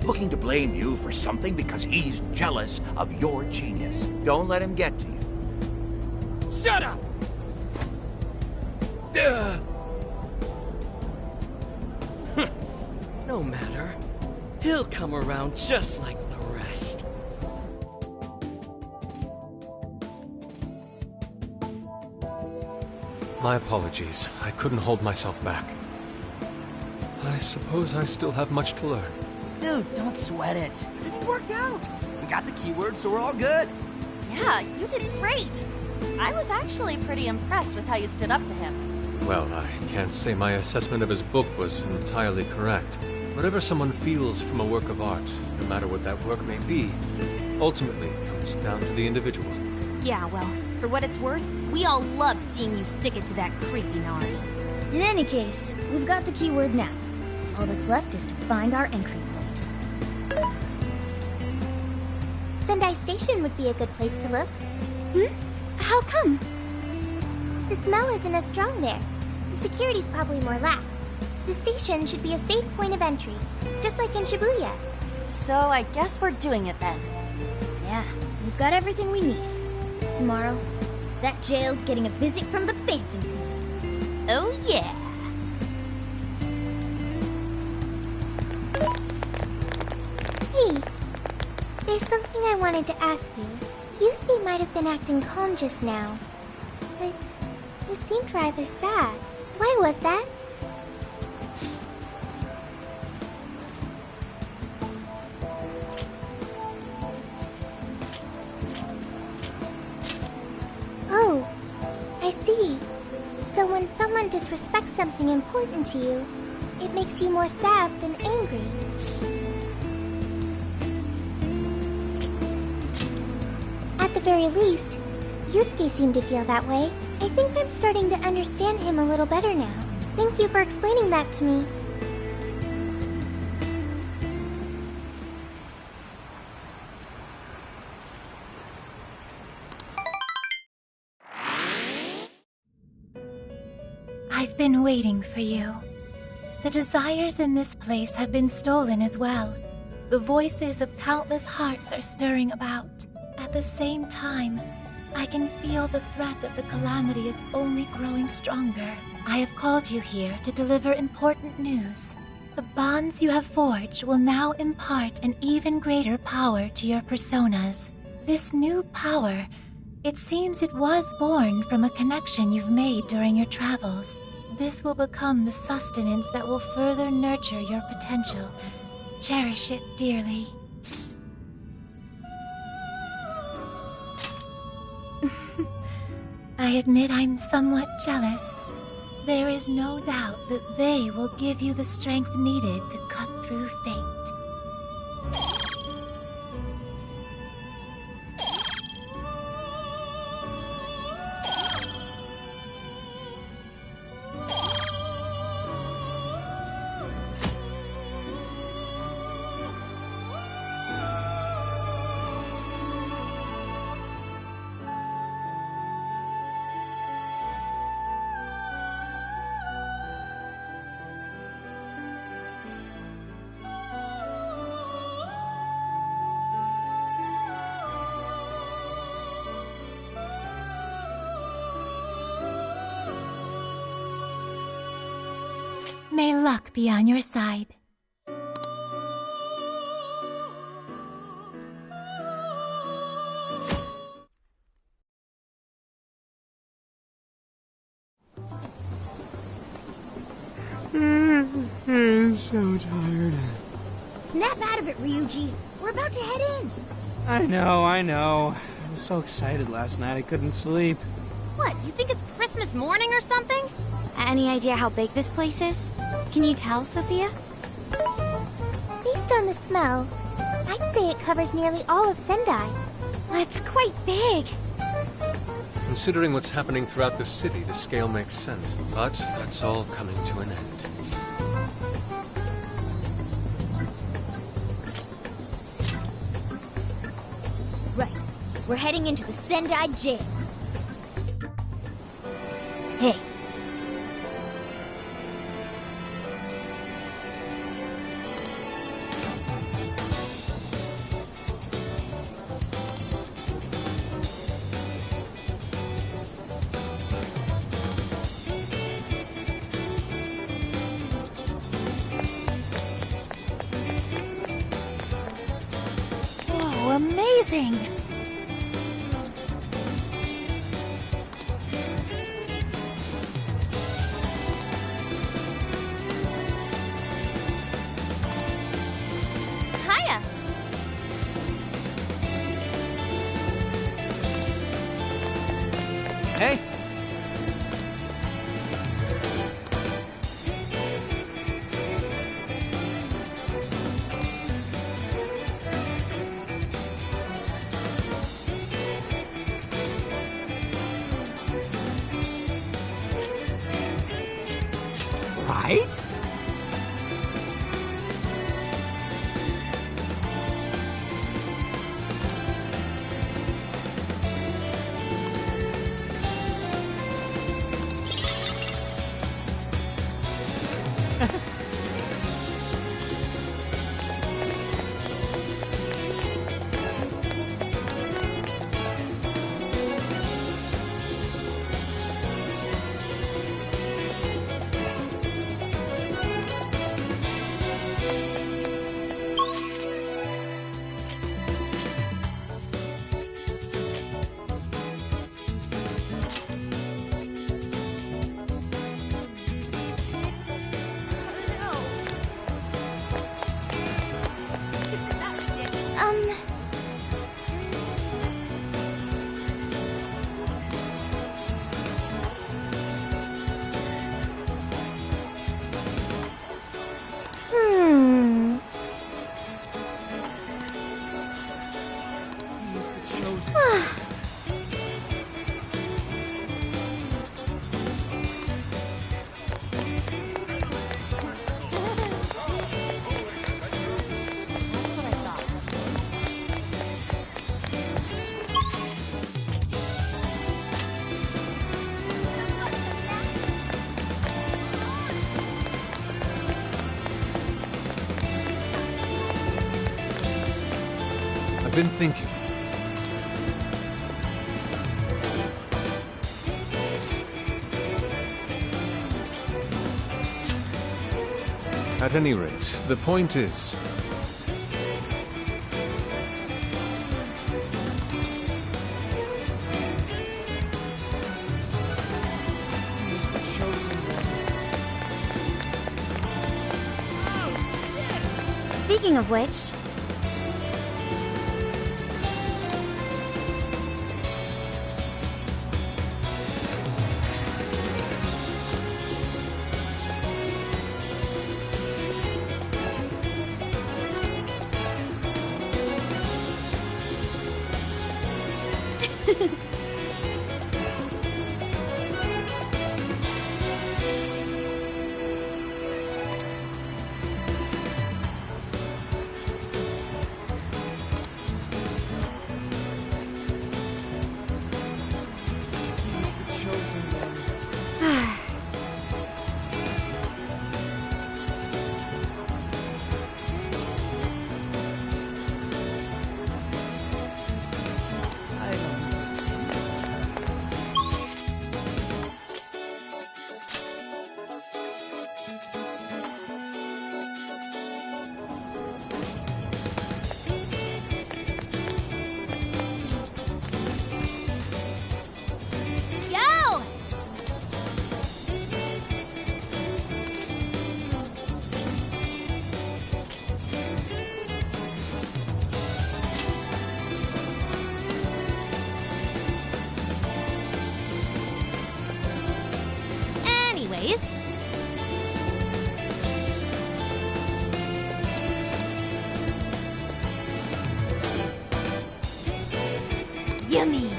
looking to blame you for something because he's jealous of your genius. Don't let him get to you.
Shut up!
No matter. He'll come around just like the rest.
My apologies. I couldn't hold myself back. I suppose I still have much to learn.
Dude, don't sweat it. Everything worked out. We got the keywords, so we're all good.
Yeah, you did great. I was actually pretty impressed with how you stood up to him.
Well, I can't say my assessment of his book was entirely correct. Whatever someone feels from a work of art, no matter what that work may be, ultimately comes down to the individual.
Yeah, well, for what it's worth, we all loved seeing you stick it to that creepy Nari.
In any case, we've got the keyword now. All that's left is to find our entry point.
Sendai Station would be a good place to look.
How come?
The smell isn't as strong there. The security's probably more lax. The station should be a safe point of entry, just like in Shibuya.
So I guess we're doing it then.
Yeah, we've got everything we need. Tomorrow, that jail's getting a visit from the Phantom Thieves.
Oh yeah!
Hey, there's something I wanted to ask you. Yusuke might have been acting calm just now, but he seemed rather sad. Why was that? Oh, I see. So when someone disrespects something important to you, it makes you more sad than angry. At the very least, Yusuke seemed to feel that way. I think I'm starting to understand him a little better now. Thank you for explaining that to me.
I've been waiting for you. The desires in this place have been stolen as well. The voices of countless hearts are stirring about. At the same time, I can feel the threat of the calamity is only growing stronger. I have called you here to deliver important news. The bonds you have forged will now impart an even greater power to your personas. This new power, it seems it was born from a connection you've made during your travels. This will become the sustenance that will further nurture your potential. Cherish it dearly. I admit I'm somewhat jealous. There is no doubt that they will give you the strength needed to cut through fate. May luck be on your side.
I'm so tired.
Snap out of it, Ryuji. We're about to head in.
I know. I was so excited last night I couldn't sleep.
What, you think it's Christmas morning or something?
Any idea how big this place is? Can you tell, Sophia?
Based on the smell, I'd say it covers nearly all of Sendai.
That's quite big.
Considering what's happening throughout the city, the scale makes sense. But that's all coming to an end.
Right. We're heading into the Sendai jail. Hey.
amazing!
Hiya!
Hey! Right?
I've been thinking. At any rate, the point is...
Speaking of which...
Yummy!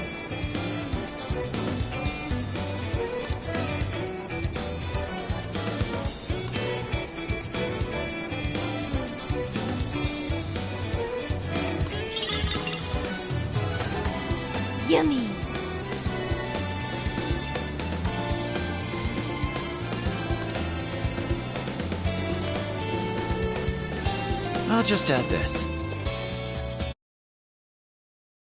Yummy!
I'll just add this.